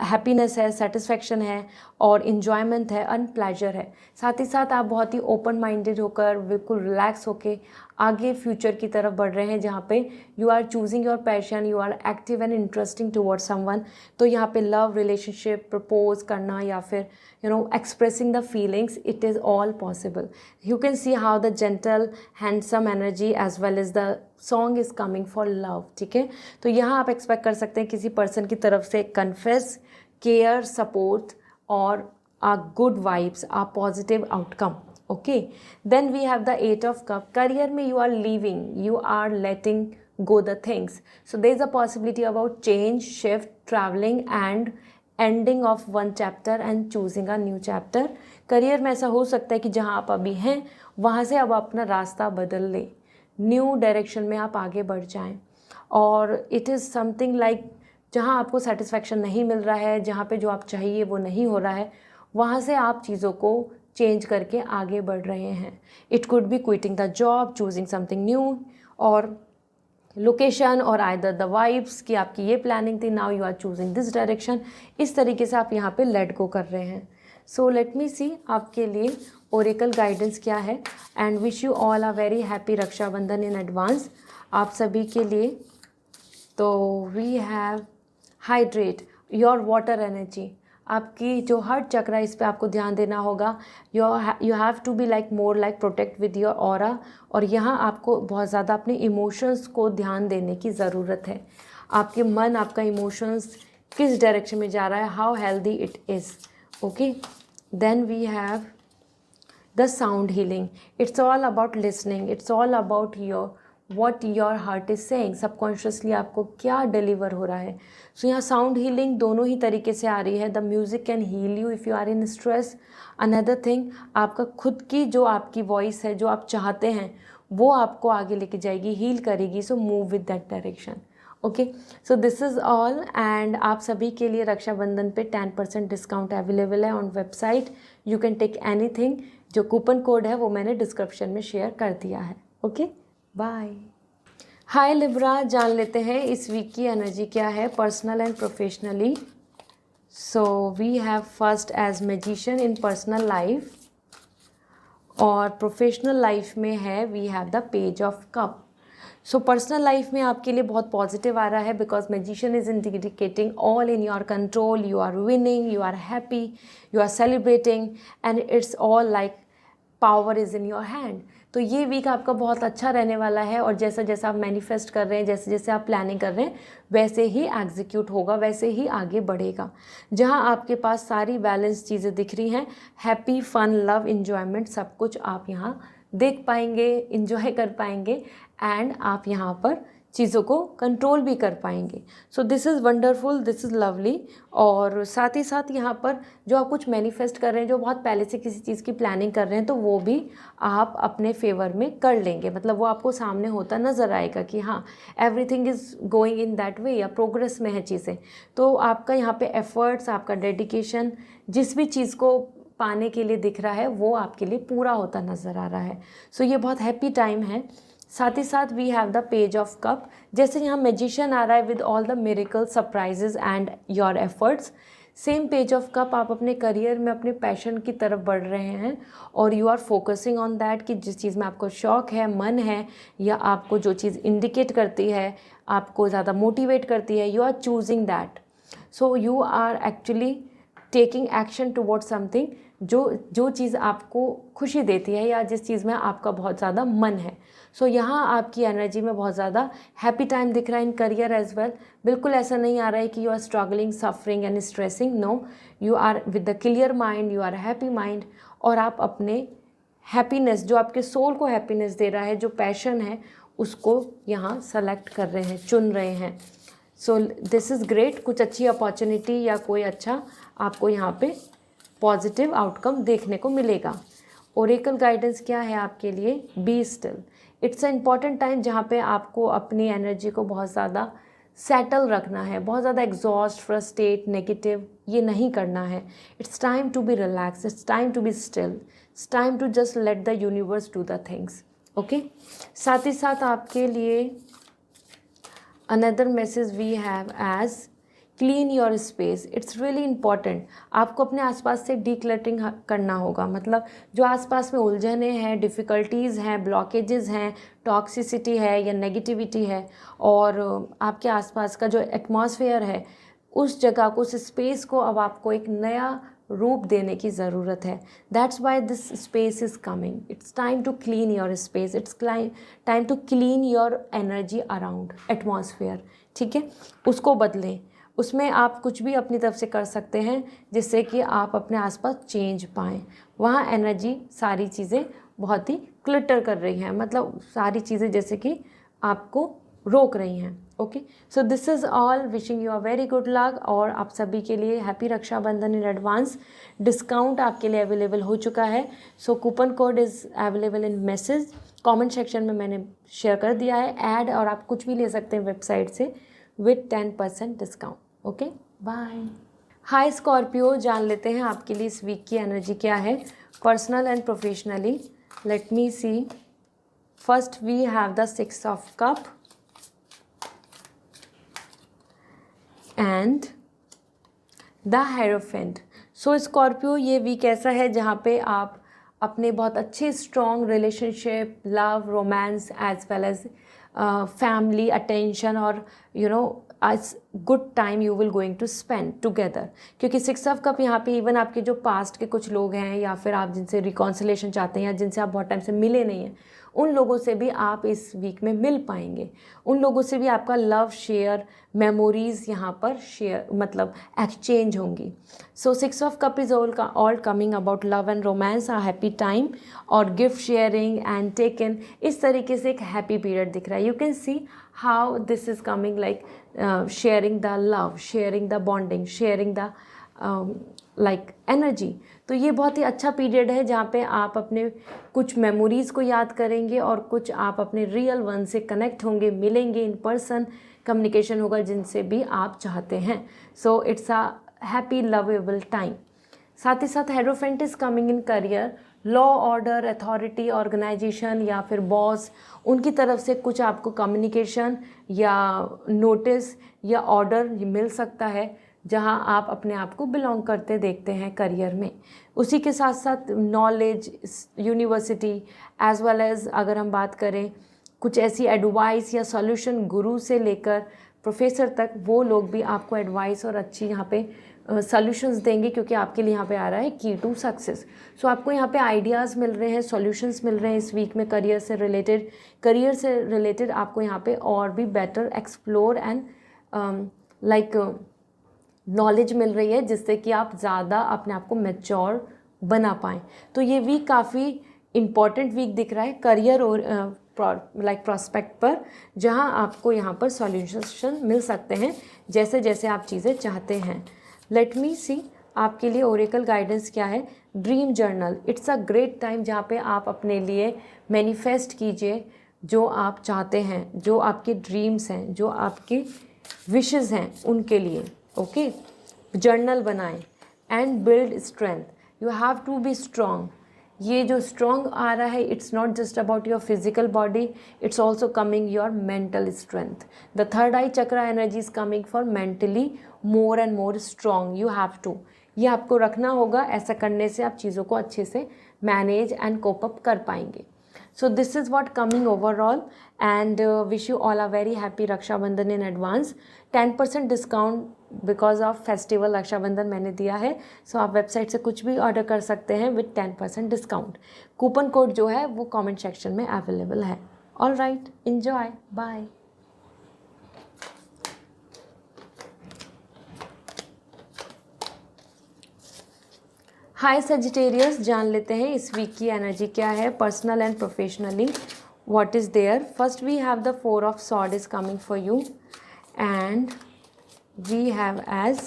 हैप्पीनेस है, सेटिस्फैक्शन है और इन्जॉयमेंट है, एंड प्लेजर है। साथ ही साथ आप बहुत ही ओपन माइंडेड होकर, बिल्कुल रिलैक्स होकर आगे फ्यूचर की तरफ बढ़ रहे हैं, जहाँ पे you are choosing your passion, you are active and interesting towards someone. तो यहाँ पे लव, रिलेशनशिप, प्रपोज करना या फिर expressing the feelings, it is all possible. You can see how the gentle handsome energy as well as the song is coming for love. ठीक है, तो यहाँ आप एक्सपेक्ट कर सकते हैं किसी पर्सन की तरफ से कन्फेस, केयर, सपोर्ट और good vibes, a positive outcome. Okay, then we have the 8 of cup. Career में you are leaving, you are letting go the things. So there is a possibility about change, shift, traveling and ending of one chapter and choosing a new chapter. Career में ऐसा हो सकता है कि जहाँ आप अभी हैं वहाँ से अब अपना रास्ता बदल लें, न्यू डायरेक्शन में आप आगे बढ़ जाएं। और इट इज़ समथिंग लाइक जहाँ आपको सेटिस्फैक्शन नहीं मिल रहा है, जहाँ पे जो आप चाहिए वो नहीं हो रहा है, वहाँ से आप चीज़ों को चेंज करके आगे बढ़ रहे हैं। It could be quitting the job, choosing something new, और लोकेशन और आइदर द वाइब्स कि आपकी ये प्लानिंग थी, now you are choosing this direction. इस तरीके से आप यहाँ पे लेट गो कर रहे हैं। सो लेट मी सी आपके लिए ओरेकल गाइडेंस क्या है, and wish you all a very happy Rakshabandhan in advance आप सभी के लिए। तो we have hydrate your water energy, आपकी जो हार्ट चक्र है इस पे आपको ध्यान देना होगा। You have to be like more like protect with your aura, और यहाँ आपको बहुत ज़्यादा अपने इमोशंस को ध्यान देने की ज़रूरत है। आपके मन, आपका इमोशंस किस डायरेक्शन में जा रहा है, how healthy it is. Okay, then we have the sound healing. It's all about listening, it's all about your what your heart is saying, subconsciously आपको क्या डिलीवर हो रहा है। सो यहाँ साउंड हीलिंग दोनों ही तरीके से आ रही है। The music can heal you if you are in stress. Another thing, आपका खुद की जो आपकी वॉइस है, जो आप चाहते हैं वो आपको आगे लेके जाएगी, हील करेगी। So move with that direction. Okay, so this is all, and आप सभी के लिए रक्षाबंधन पे 10% डिस्काउंट अवेलेबल है on website. You can take anything. जो कूपन कोड है वो मैंने डिस्क्रिप्शन में शेयर कर दिया है। Okay, bye. हाय लिब्रा, जान लेते हैं इस वीक की एनर्जी क्या है personal and professionally. So we have first as magician in personal life, और प्रोफेशनल लाइफ में है we have the page of cup. So personal life में आपके लिए बहुत पॉजिटिव आ रहा है, because magician is indicating all in your control, you are winning, you are happy, you are celebrating, and it's all like power is in your hand. तो ये week आपका बहुत अच्छा रहने वाला है, और जैसा जैसा आप मैनिफेस्ट कर रहे हैं, जैसे जैसे आप प्लानिंग कर रहे हैं, वैसे ही एग्जीक्यूट होगा, वैसे ही आगे बढ़ेगा। जहां आपके पास सारी बैलेंस चीज़ें दिख रही हैं, हैप्पी, फन, लव, इन्जॉयमेंट, सब कुछ आप यहाँ देख पाएंगे, इन्जॉय कर पाएंगे, एंड आप यहाँ पर चीज़ों को कंट्रोल भी कर पाएंगे। सो this is wonderful, this is lovely. और साथ ही साथ यहाँ पर जो आप कुछ मैनिफेस्ट कर रहे हैं, जो बहुत पहले से किसी चीज़ की प्लानिंग कर रहे हैं, तो वो भी आप अपने फेवर में कर लेंगे। मतलब वो आपको सामने होता नज़र आएगा कि हाँ, everything is going in that way, या प्रोग्रेस में है चीज़ें। तो आपका यहाँ पे एफर्ट्स, आपका डेडिकेशन, जिस भी चीज़ को पाने के लिए दिख रहा है वो आपके लिए पूरा होता नज़र आ रहा है। सो ये बहुत हैप्पी टाइम है। साथ ही साथ we have the page of cup. जैसे यहाँ मैजिशियन आ रहा है with all the miracle, surprises and your efforts, same page of cup आप अपने करियर में अपने पैशन की तरफ बढ़ रहे हैं, और you are focusing on that कि जिस चीज़ में आपको शौक है, मन है, या आपको जो चीज़ इंडिकेट करती है, आपको ज़्यादा मोटिवेट करती है, you are choosing that. So you are actually taking action toward something, जो चीज़ आपको खुशी देती है, या जिस चीज़ में आपका बहुत ज़्यादा मन है। सो यहाँ आपकी एनर्जी में बहुत ज़्यादा हैप्पी टाइम दिख रहा है इन करियर एज वेल। बिल्कुल ऐसा नहीं आ रहा है कि you are struggling, suffering and stressing. No, you are with the clear mind, you are happy mind, और आप अपने हैप्पीनेस, जो आपके सोल को हैप्पीनेस दे रहा है, जो पैशन है, उसको यहाँ सेलेक्ट कर रहे हैं, चुन रहे हैं। सो दिस इज़ ग्रेट। कुछ अच्छी अपॉर्चुनिटी या कोई अच्छा आपको यहाँ पे पॉजिटिव आउटकम देखने को मिलेगा। ओरेकल गाइडेंस क्या है आपके लिए? B still. It's a important time जहाँ पे आपको अपनी एनर्जी को बहुत ज़्यादा सेटल रखना है, बहुत ज़्यादा एग्जॉस्ट, फ्रस्ट्रेट, नेगेटिव ये नहीं करना है। It's time to be relax, it's time to be still, it's time to just let the universe do the things. Okay, साथ ही साथ आपके लिए another message we have as clean your space. It's really important. आपको अपने आसपास से decluttering करना होगा। मतलब जो आसपास में उलझने हैं, डिफ़िकल्टीज़ हैं, ब्लॉकेजेस हैं, टॉक्सिसिटी है या नेगेटिविटी है, और आपके आसपास का जो एटमॉस्फेयर है, उस जगह को, उस स्पेस को अब आपको एक नया रूप देने की ज़रूरत है। That's why this space is coming. It's time to clean your space, it's time to clean your energy around atmosphere. ठीक है, उसको बदलें। उसमें आप कुछ भी अपनी तरफ से कर सकते हैं जिससे कि आप अपने आसपास चेंज पाएँ। वहाँ एनर्जी, सारी चीज़ें बहुत ही क्लिटर कर रही हैं, मतलब सारी चीज़ें जैसे कि आपको रोक रही हैं। Okay, so this is all, wishing you a very good luck. और आप सभी के लिए happy Rakshabandhan in advance. Discount आपके लिए अवेलेबल हो चुका है। So coupon code is available in message, comment section में मैंने शेयर कर दिया है ऐड, और आप कुछ भी ले सकते हैं वेबसाइट से with 10% discount. Okay, bye. Hi Scorpio, जान लेते हैं आपके लिए इस वीक की एनर्जी क्या है, personal and professionally. Let me see. First we have the 6 of cup and the hierophant. So Scorpio, ये वीक ऐसा है जहाँ पे आप अपने बहुत अच्छे strong relationship, love, romance as well as family attention और आज good time you will going to spend together. क्योंकि 6 ऑफ कप यहाँ पे इवन आपके जो पास्ट के कुछ लोग हैं या फिर आप जिनसे रिकॉन्सिलेशन चाहते हैं या जिनसे आप बहुत टाइम से मिले नहीं हैं, उन लोगों से भी आप इस वीक में मिल पाएंगे। उन लोगों से भी आपका लव शेयर, मेमोरीज़ यहाँ पर शेयर मतलब एक्सचेंज होंगी। सो 6 of cup is all coming about love and romance, a happy time और गिफ्ट शेयरिंग एंड टेकन। इस तरीके से एक हैप्पी पीरियड दिख रहा है। You can see how this is coming like sharing the love, sharing the bonding, sharing the like energy. तो ये बहुत ही अच्छा पीरियड है जहाँ पे आप अपने कुछ मेमोरीज़ को याद करेंगे और कुछ आप अपने रियल वन से कनेक्ट होंगे, मिलेंगे, इन पर्सन कम्युनिकेशन होगा जिनसे भी आप चाहते हैं। So it's a happy lovable time. साथ ही साथ hierophant is coming in career, law, order, authority, organisation या फिर बॉस, उनकी तरफ से कुछ आपको कम्युनिकेशन या नोटिस या ऑर्डर मिल सकता है जहां आप अपने आप को बिलोंग करते देखते हैं करियर में। उसी के साथ साथ knowledge, university as well as अगर हम बात करें कुछ ऐसी एडवाइस या सॉल्यूशन गुरु से लेकर प्रोफेसर तक, वो लोग भी आपको एडवाइस और अच्छी यहाँ पे सॉल्यूशंस देंगे, क्योंकि आपके लिए यहाँ पे आ रहा है की टू सक्सेस। सो आपको यहाँ पे आइडियाज़ मिल रहे हैं, सॉल्यूशंस मिल रहे हैं इस वीक में करियर से रिलेटेड आपको यहाँ पे और भी better explore and like knowledge मिल रही है, जिससे कि आप ज़्यादा अपने आप को मैच्योर बना पाएँ। तो ये वीक काफ़ी इम्पॉर्टेंट वीक दिख रहा है करियर और लाइक प्रॉस्पेक्ट पर, जहां आपको यहां पर सॉल्यूशन मिल सकते हैं जैसे जैसे आप चीज़ें चाहते हैं। लेट मी सी आपके लिए ओरेकल गाइडेंस क्या है। Dream journal, it's a great time जहाँ पे आप अपने लिए मैनिफेस्ट कीजिए जो आप चाहते हैं, जो आपके ड्रीम्स हैं, जो आपके विशेस हैं, उनके लिए। ओके, जर्नल बनाएं and build strength. You have to be strong. ये जो स्ट्रॉन्ग आ रहा है, it's not just about your physical body, it's also coming your mental strength. The third eye chakra energy is coming for mentally more and more strong. You have to, ये आपको रखना होगा। ऐसा करने से आप चीज़ों को अच्छे से मैनेज एंड कोप अप कर पाएंगे। So this is what coming overall, and wish you all a very happy Raksha Bandhan in advance. 10% discount because of festival Rakshabandhan मैंने दिया है। सो आप वेबसाइट से कुछ भी ऑर्डर कर सकते हैं विथ 10% डिस्काउंट। कूपन कोड जो है वो कमेंट सेक्शन में अवेलेबल है। All right, enjoy, bye. Hi Sagittarius, जान लेते हैं इस वीक की एनर्जी क्या है personal and professionally. What is there. First we have the 4 of sword is coming for you and we have as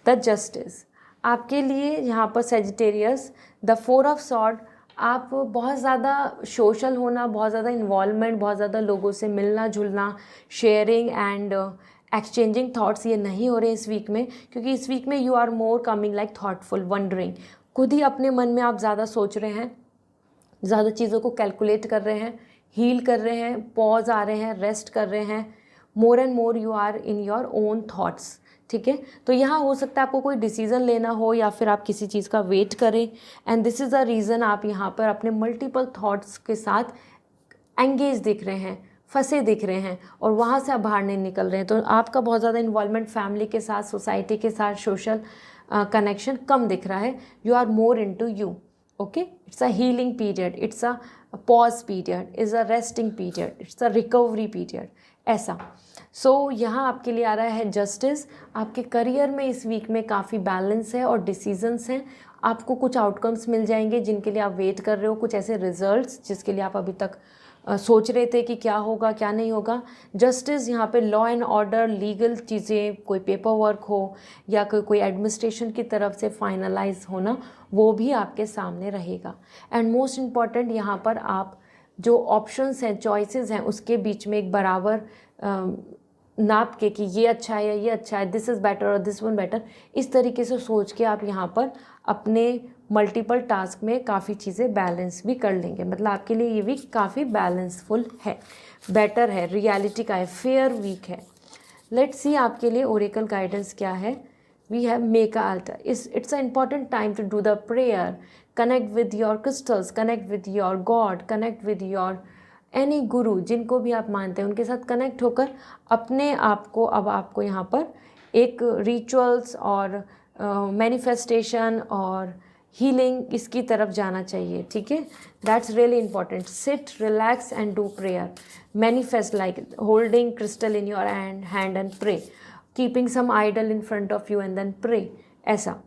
the justice. आपके लिए यहाँ पर सजिटेरियस द 4 ऑफ सॉर्ड, आप बहुत ज़्यादा सोशल होना, बहुत ज़्यादा इन्वॉल्वमेंट, बहुत ज़्यादा लोगों से मिलना जुलना, शेयरिंग एंड एक्सचेंजिंग थॉट्स ये नहीं हो रहे इस वीक में, क्योंकि इस वीक में you are more coming like thoughtful, wondering. खुद ही अपने मन में आप ज़्यादा सोच रहे हैं, ज़्यादा चीज़ों को कैलकुलेट कर रहे हैं, हील कर रहे हैं, पॉज आ रहे हैं, रेस्ट कर रहे हैं। More and more you are in your own thoughts. ठीक है, तो यहाँ हो सकता है आपको कोई डिसीज़न लेना हो या फिर आप किसी चीज़ का वेट करें, and this is the reason आप यहाँ पर अपने मल्टीपल थॉट्स के साथ एंगेज दिख रहे हैं, फंसे दिख रहे हैं और वहाँ से आप बाहर नहीं निकल रहे हैं। तो आपका बहुत ज़्यादा इन्वॉल्वमेंट फैमिली के साथ, सोसाइटी के साथ, सोशल कनेक्शन कम दिख रहा है। You are more into you. Okay, it's a healing period, it's a pause period, is a resting period, it's a recovery period, ऐसा। सो यहाँ आपके लिए आ रहा है जस्टिस। आपके करियर में इस वीक में काफ़ी बैलेंस है और डिसीजंस हैं। आपको कुछ आउटकम्स मिल जाएंगे जिनके लिए आप वेट कर रहे हो, कुछ ऐसे रिजल्ट्स जिसके लिए आप अभी तक सोच रहे थे कि क्या होगा क्या नहीं होगा, जस्टिस यहाँ पे लॉ एंड ऑर्डर, लीगल चीज़ें, कोई पेपर वर्क हो या कोई एडमिनिस्ट्रेशन की तरफ से फाइनलाइज होना, वो भी आपके सामने रहेगा। एंड मोस्ट इम्पॉर्टेंट, यहाँ पर आप जो ऑप्शंस हैं, चॉइसेस हैं, उसके बीच में एक बराबर नाप के कि ये अच्छा है या ये अच्छा है, दिस इज़ बेटर और दिस वन बेटर, इस तरीके से सोच के आप यहाँ पर अपने मल्टीपल टास्क में काफ़ी चीज़ें बैलेंस भी कर लेंगे। मतलब आपके लिए ये वीक काफ़ी बैलेंसफुल है, बेटर है, रियलिटी का है, फेयर वीक है। लेट्स सी आपके लिए ओरेकल गाइडेंस क्या है। We have make a altar, it's a important time to do the prayer, connect with your crystals, connect with your god, connect with your any guru, जिनको भी आप मानते हैं उनके साथ कनेक्ट होकर अपने आप को, अब आपको यहाँ पर एक रिचुअल्स और मैनिफेस्टेशन और हीलिंग इसकी तरफ जाना चाहिए। ठीक है, that's really important. Sit, relax and do prayer, manifest like holding crystal in your hand and pray, keeping some idol in front of you and then pray, ऐसा।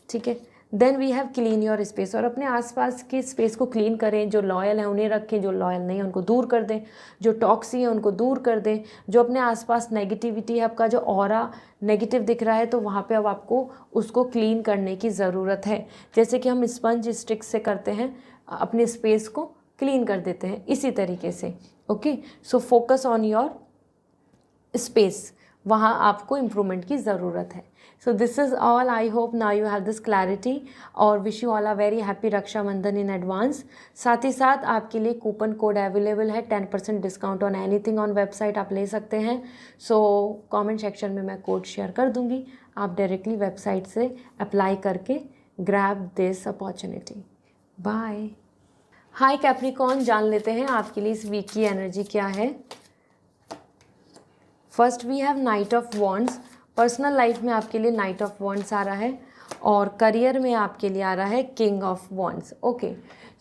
ठीक है, then we have clean your space, और अपने आसपास के space को clean करें। जो लॉयल हैं उन्हें रखें, जो लॉयल नहीं है उनको दूर कर दें, जो टॉक्सी है उनको दूर कर दें, जो अपने आसपास नेगेटिविटी है, आपका जो ऑरा नेगेटिव दिख रहा है तो वहाँ पे अब आपको उसको क्लीन करने की ज़रूरत है। जैसे कि हम स्पंज स्टिक से करते हैं, अपने स्पेस को क्लीन कर देते हैं, इसी तरीके से। Okay, so focus on your space, वहाँ आपको इम्प्रूवमेंट की ज़रूरत है। So this is all, I hope now you have this clarity, और wish you all a very happy Rakshabandhan in advance. साथ ही साथ आपके लिए कूपन कोड अवेलेबल है, 10% discount on anything on website आप ले सकते हैं। सो कमेंट सेक्शन में मैं कोड शेयर कर दूँगी, आप डायरेक्टली वेबसाइट से अप्लाई करके grab this opportunity. Bye. Hi Capricorn, जान लेते हैं आपके लिए इस वीक की एनर्जी क्या है। First we have knight of wands, personal life में आपके लिए नाइट ऑफ वॉन्ड्स आ रहा है, और करियर में आपके लिए आ रहा है king of wands. Okay,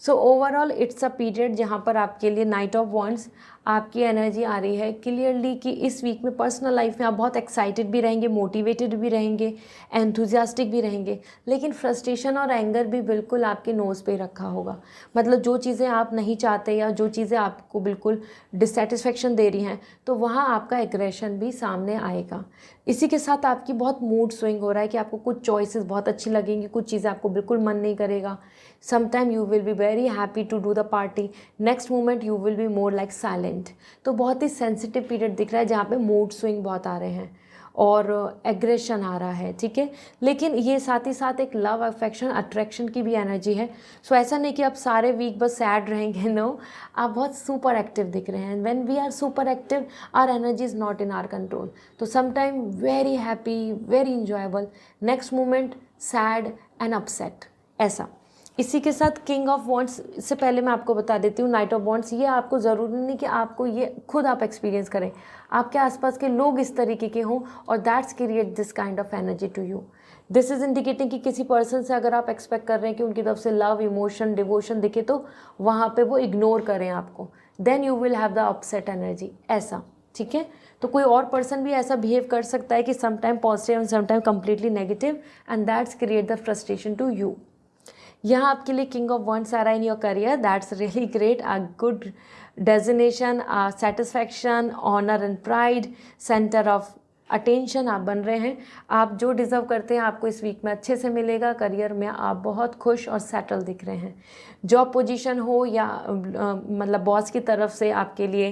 so overall it's a period जहाँ पर आपके लिए नाइट ऑफ वॉन्ड्स आपकी एनर्जी आ रही है क्लियरली कि इस वीक में पर्सनल लाइफ में आप बहुत एक्साइटेड भी रहेंगे, मोटिवेटेड भी रहेंगे, एंथुजियास्टिक भी रहेंगे, लेकिन फ्रस्ट्रेशन और एंगर भी बिल्कुल आपके नोज़ पे रखा होगा। मतलब जो चीज़ें आप नहीं चाहते या जो चीज़ें आपको बिल्कुल डिससेटिस्फेक्शन दे रही हैं, तो वहाँ आपका एग्रेशन भी सामने आएगा। इसी के साथ आपकी बहुत मूड स्विंग हो रहा है कि आपको कुछ चॉइसेस बहुत अच्छी लगेंगी, कुछ चीज़ें आपको बिल्कुल मन नहीं करेगा। Sometime you will be very happy to do the party, next moment you will be more like silent. तो बहुत ही सेंसिटिव पीरियड दिख रहा है जहाँ पे मूड स्विंग बहुत आ रहे हैं और एग्रेशन आ रहा है। ठीक है, लेकिन ये साथ ही साथ एक लव, अफेक्शन, अट्रैक्शन की भी एनर्जी है। सो ऐसा नहीं कि आप सारे वीक बस सैड रहेंगे, नो, आप बहुत सुपर एक्टिव दिख रहे हैं। When we are super active our energy is not in our control, तो sometime very happy, very enjoyable, next moment sad and upset, ऐसा। इसी के साथ किंग ऑफ वॉन्ड्स से पहले मैं आपको बता देती हूँ, नाइट ऑफ वॉन्ड्स ये आपको ज़रूरी नहीं कि आपको ये खुद आप एक्सपीरियंस करें, आपके आसपास के लोग इस तरीके के हों, और that's create this kind of energy to you. This is indicating कि किसी पर्सन से अगर आप एक्सपेक्ट कर रहे हैं कि उनकी तरफ से लव, इमोशन, डिवोशन दिखे, तो वहाँ पे वो इग्नोर करें आपको, then you will have the upset energy, ऐसा। ठीक है, तो कोई और पर्सन भी ऐसा बिहेव कर सकता है कि sometime positive and sometime completely negative, and that's create the frustration to you. यहाँ आपके लिए किंग ऑफ वॉन्ड्स आ रहा है in your career, that's really great, a good designation, satisfaction, honour and pride, centre of attention आप बन रहे हैं। आप जो डिज़र्व करते हैं आपको इस वीक में अच्छे से मिलेगा। करियर में आप बहुत खुश और सेटल दिख रहे हैं। जॉब पोजीशन हो या मतलब बॉस की तरफ से आपके लिए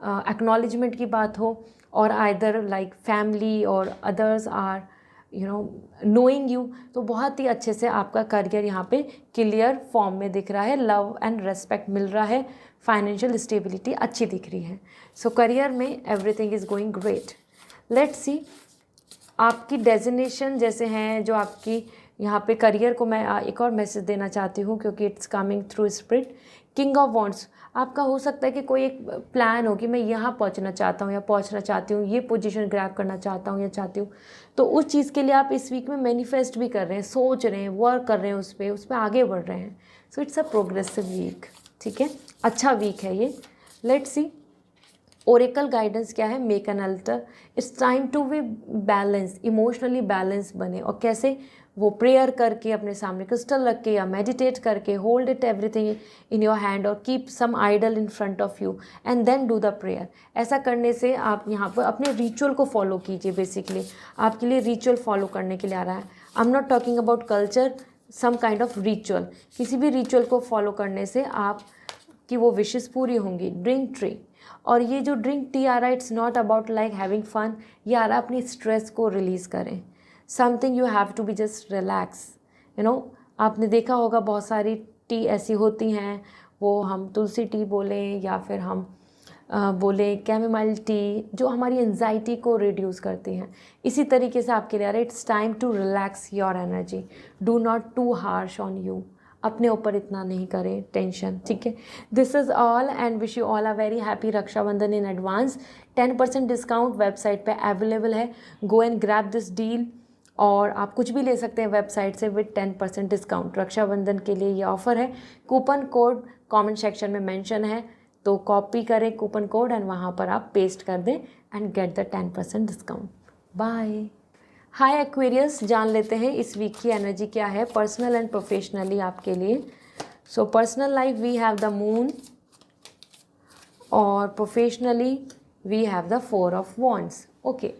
एक्नॉलेजमेंट की बात हो, और आइदर लाइक फैमिली और अदर्स आर नोइंग यू, तो बहुत ही अच्छे से आपका करियर यहाँ पे क्लियर फॉर्म में दिख रहा है। लव एंड रेस्पेक्ट मिल रहा है, फाइनेंशियल स्टेबिलिटी अच्छी दिख रही है। सो करियर में everything is going great. Let's see आपकी डेजिग्नेशन जैसे हैं जो आपकी यहाँ पे करियर को मैं एक और मैसेज देना चाहती हूँ, क्योंकि it's coming through spirit. King of wands आपका हो सकता है कि कोई एक प्लान हो कि मैं यहाँ पहुँचना चाहता हूँ या पहुँचना चाहती हूँ, ये पोजीशन ग्रैब करना चाहता हूँ या चाहती हूँ, तो उस चीज़ के लिए आप इस वीक में मैनिफेस्ट भी कर रहे हैं, सोच रहे हैं, वर्क कर रहे हैं, उस पर आगे बढ़ रहे हैं। So it's a progressive week. ठीक है, अच्छा वीक है ये। लेट्स सी ओरेकल गाइडेंस क्या है। Make an altar, it's time to be balance, emotionally balance बने। और कैसे वो प्रेयर करके अपने सामने क्रिस्टल रख के या मेडिटेट करके hold it everything in your hand और keep some idol in front of you and then do the prayer. ऐसा करने से आप यहाँ पर अपने रिचुअल को फॉलो कीजिए। बेसिकली आपके लिए रिचुअल फॉलो करने के लिए आ रहा है। I am not talking about culture, some kind of ritual. किसी भी रिचुअल को फॉलो करने से आप कि वो विशेस पूरी होंगी। ड्रिंक टी, और ये जो ड्रिंक टी आ रहा है it's not about like having fun, ये आ रहा है अपनी स्ट्रेस को रिलीज़ करें। Something you have to be just relax, you know. आपने देखा होगा बहुत सारी टी ऐसी होती हैं, वो हम तुलसी टी बोलें या फिर हम बोलें कैमोमाइल टी, जो हमारी एंजाइटी को रिड्यूस करती हैं। इसी तरीके से आपके लिए it's time to relax your energy, do not too harsh on you. अपने ऊपर इतना नहीं करें टेंशन, ठीक है। This is all and wish you all a very happy Rakshabandhan in advance. 10% discount website पे अवेलेबल है। Go and grab this deal, और आप कुछ भी ले सकते हैं वेबसाइट से विद 10% डिस्काउंट। रक्षाबंधन के लिए ये ऑफ़र है। कूपन कोड कमेंट सेक्शन में मेंशन है, तो कॉपी करें कूपन कोड एंड वहाँ पर आप पेस्ट कर दें and get the 10% discount. Bye. Hi Aquarius, जान लेते हैं इस वीक की एनर्जी क्या है पर्सनल एंड प्रोफेशनली आपके लिए। So personal life we have the moon, और professionally we have the 4 of wands. Okay,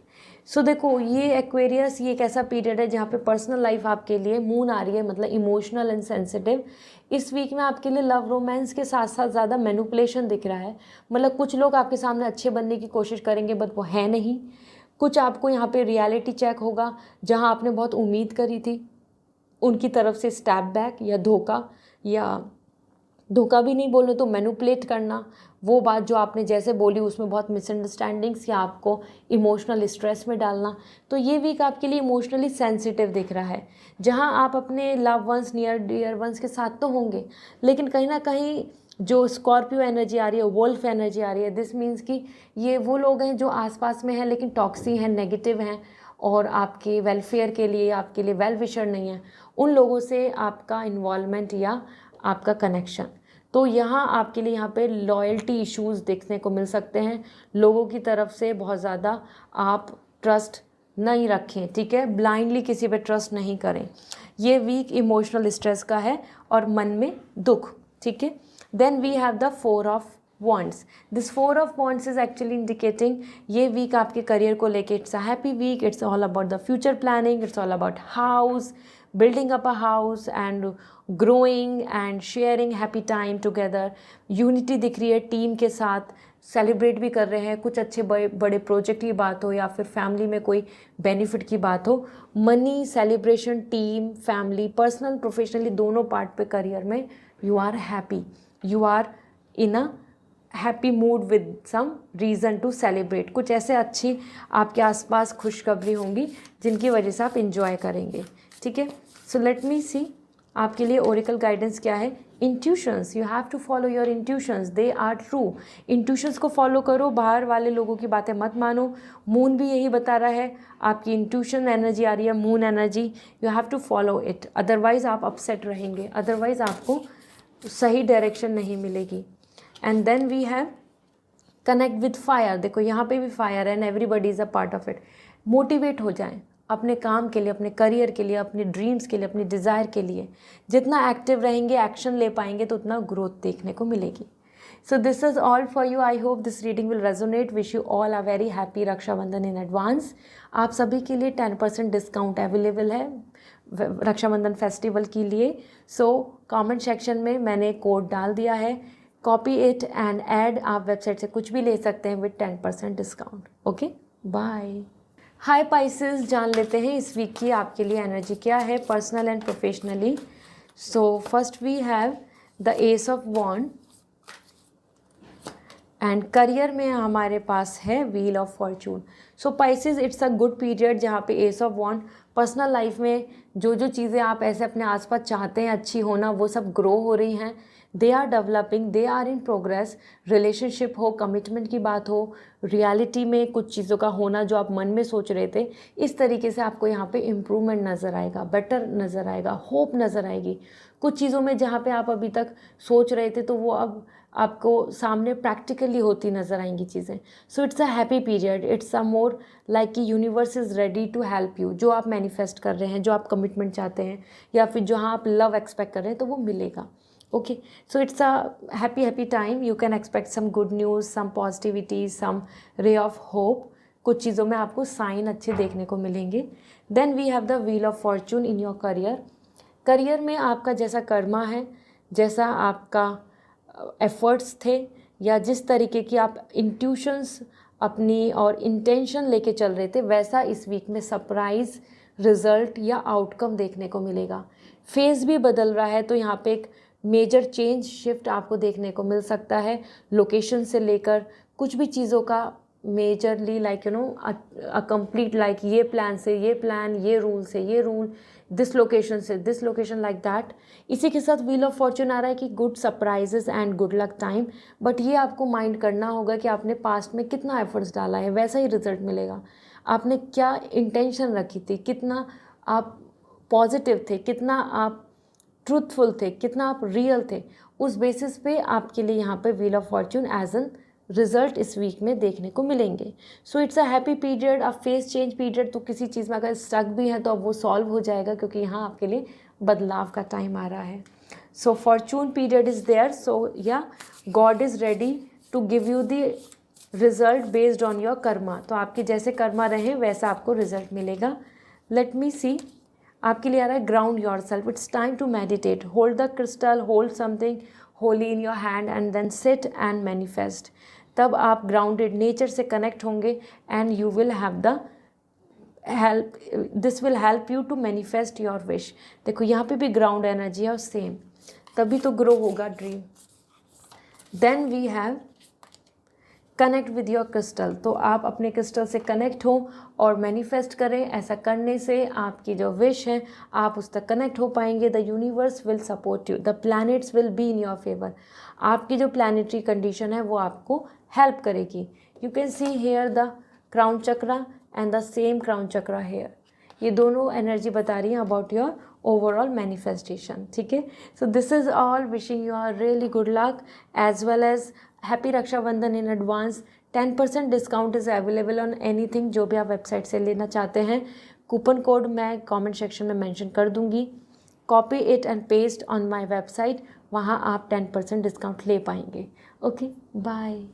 so देखो ये एक्वेरियस, ये एक ऐसा पीरियड है जहाँ पे पर्सनल लाइफ आपके लिए मून आ रही है, मतलब इमोशनल एंड सेंसिटिव। इस वीक में आपके लिए लव रोमांस के साथ साथ ज़्यादा मैनिपुलेशन दिख रहा है। मतलब कुछ लोग आपके सामने अच्छे बनने की कोशिश करेंगे बट वो है नहीं। कुछ आपको यहाँ पे रियलिटी चेक होगा, जहाँ आपने बहुत उम्मीद करी थी उनकी तरफ से स्टैप बैक या धोखा, या धोखा भी नहीं बोलो तो मैनिपुलेट करना। वो बात जो आपने जैसे बोली उसमें बहुत मिसअंडरस्टैंडिंग्स या आपको इमोशनल स्ट्रेस में डालना। तो ये वीक आपके लिए इमोशनली सेंसिटिव दिख रहा है, जहाँ आप अपने love ones, near dear ones के साथ तो होंगे, लेकिन कहीं ना कहीं जो स्कॉर्पियो एनर्जी आ रही है, वोल्फ एनर्जी आ रही है, दिस मीन्स कि ये वो लोग हैं जो आसपास में हैं लेकिन टॉक्सी हैं, नेगेटिव हैं और आपके वेलफेयर के लिए, आपके लिए वेल विशर नहीं है। उन लोगों से आपका इन्वॉल्वमेंट या आपका कनेक्शन, तो यहाँ आपके लिए यहाँ पे लॉयल्टी इश्यूज़ देखने को मिल सकते हैं। लोगों की तरफ से बहुत ज़्यादा आप ट्रस्ट नहीं रखें, ठीक है। ब्लाइंडली किसी पे ट्रस्ट नहीं करें। ये वीक इमोशनल स्ट्रेस का है और मन में दुख, ठीक है। Then we have the 4 of wands. This 4 of wands is actually indicating ये वीक आपके करियर को लेके it's a happy week. It's all about the future planning, it's all about house, building up a house and growing and sharing happy time together। Unity दिख रही है team के साथ, celebrate भी कर रहे हैं। कुछ अच्छे बड़े प्रोजेक्ट की बात हो या फिर फैमिली में कोई बेनिफिट की बात हो। Money, celebration, team, family, personal professionally दोनों पार्ट पे करियर में you are happy, you are in a happy mood with some reason to celebrate. कुछ ऐसे अच्छी आपके आसपास खुशखबरी होंगी जिनकी वजह से आप इंजॉय करेंगे, ठीक है। सो लेट मी सी आपके लिए ओरेकल गाइडेंस क्या है। Intuitions, you have to follow your intuitions, they are true. Intuitions को फॉलो करो, बाहर वाले लोगों की बातें मत मानो। मून भी यही बता रहा है, आपकी इंट्यूशन एनर्जी आ रही है, moon energy, you have to follow it, otherwise आप अपसेट रहेंगे, अदरवाइज़ आपको सही डायरेक्शन नहीं मिलेगी। And then we have connect with fire. देखो यहाँ पे भी फायर है and everybody is a part of it. Motivate हो जाएं अपने काम के लिए, अपने करियर के लिए, अपने ड्रीम्स के लिए, अपनी डिज़ायर के लिए। जितना एक्टिव रहेंगे, एक्शन ले पाएंगे तो उतना ग्रोथ देखने को मिलेगी। So this is all for you. I hope this reading will resonate. Wish you all a very happy Rakshabandhan in advance. आप सभी के लिए 10% डिस्काउंट अवेलेबल है रक्षाबंधन फेस्टिवल के लिए। सो कमेंट सेक्शन में मैंने कोड डाल दिया है, कॉपी इट एंड ऐड। आप वेबसाइट से कुछ भी ले सकते हैं with 10% discount. Okay, bye. Hi Pisces, जान लेते हैं इस वीक की आपके लिए एनर्जी क्या है personal and professionally. So first we have the ace of wand and career में हमारे पास है wheel of fortune. So Pisces, it's a good period जहाँ पे ace of wand personal life में जो जो चीज़ें आप ऐसे अपने आसपास चाहते हैं अच्छी होना, वो सब ग्रो हो रही हैं। They are developing, they are in progress. Relationship हो, कमिटमेंट की बात हो, रियलिटी में कुछ चीज़ों का होना जो आप मन में सोच रहे थे, इस तरीके से आपको यहाँ पे इम्प्रूवमेंट नज़र आएगा, बेटर नज़र आएगा, होप नज़र आएगी। कुछ चीज़ों में जहाँ पे आप अभी तक सोच रहे थे तो वो अब आपको सामने प्रैक्टिकली होती नज़र आएंगी चीज़ें. So it's a happy period. It's a more like कि universe is ready to help you. जो आप मैनिफेस्ट कर रहे हैं, जो आप कमिटमेंट चाहते हैं, या फिर जहाँ आप लव एक्सपेक्ट कर रहे हैं, तो वो मिलेगा. Okay, so it's a happy time. You can expect some good news, some positivity, some ray of hope. कुछ चीज़ों में आपको साइन अच्छे देखने को मिलेंगे. Then we have the wheel of fortune in your career. Career में आपका जैसा कर्मा है, जैसा आपका एफर्ट्स थे, या जिस तरीके की आप इंट्यूशंस अपनी और इंटेंशन लेके चल रहे थे, वैसा इस वीक में सरप्राइज़ रिजल्ट या आउटकम देखने को मिलेगा. फेज़ भी बदल रहा है, तो यहाँ पे एक मेजर चेंज शिफ्ट आपको देखने को मिल सकता है. लोकेशन से लेकर कुछ भी चीज़ों का majorly like you know a complete like ये प्लान से ये प्लान, ये रूल से ये रूल, दिस लोकेशन से दिस लोकेशन, लाइक दैट. इसी के साथ व्हील ऑफ फॉर्चून आ रहा है कि good surprises and good luck time. But ये आपको माइंड करना होगा कि आपने पास्ट में कितना एफर्ट्स डाला है, वैसा ही रिजल्ट मिलेगा. आपने क्या इंटेंशन रखी थी, कितना आप पॉजिटिव थे, कितना आप ट्रूथफुल थे, कितना आप रियल थे, उस बेसिस पे आपके लिए यहाँ पे wheel of fortune as an result इस वीक में देखने को मिलेंगे. So it's a happy period, a phase change period. तो किसी चीज़ में अगर स्टक भी है तो अब वो सॉल्व हो जाएगा, क्योंकि यहाँ आपके लिए बदलाव का टाइम आ रहा है. So fortune period is there. सो या God is ready to give you the result based on your karma. तो आपके जैसे कर्मा रहे वैसा आपको रिजल्ट मिलेगा. Let me see. आपके लिए आ रहा है ground yourself. It's time to meditate. Hold the crystal, hold something holy in your hand and then sit and manifest. तब आप ग्राउंडेड नेचर से कनेक्ट होंगे and you will have the help. This will help you to manifest your wish. देखो यहाँ पे भी ground energy है और सेम, तभी तो ग्रो होगा dream. Then we have connect with your crystal. तो आप अपने क्रिस्टल से कनेक्ट हो और मैनिफेस्ट करें. ऐसा करने से आपकी जो विश है आप उस तक कनेक्ट हो पाएंगे. The universe will support you. The planets will be in your favour. आपकी जो प्लानिटरी कंडीशन है वो आपको हेल्प करेगी. You can see here the crown chakra and the same crown chakra here. ये दोनों एनर्जी बता रही हैं अबाउट योर ओवरऑल मैनिफेस्टेशन. ठीक है, so this is all. Wishing you are really good luck as well as happy Rakshabandhan in advance. 10% discount is available on anything. जो भी आप वेबसाइट से लेना चाहते हैं, कूपन कोड मैं कमेंट सेक्शन में मेंशन कर दूंगी. Copy it and paste on my website. वहाँ आप 10% डिस्काउंट ले पाएंगे. Okay, bye.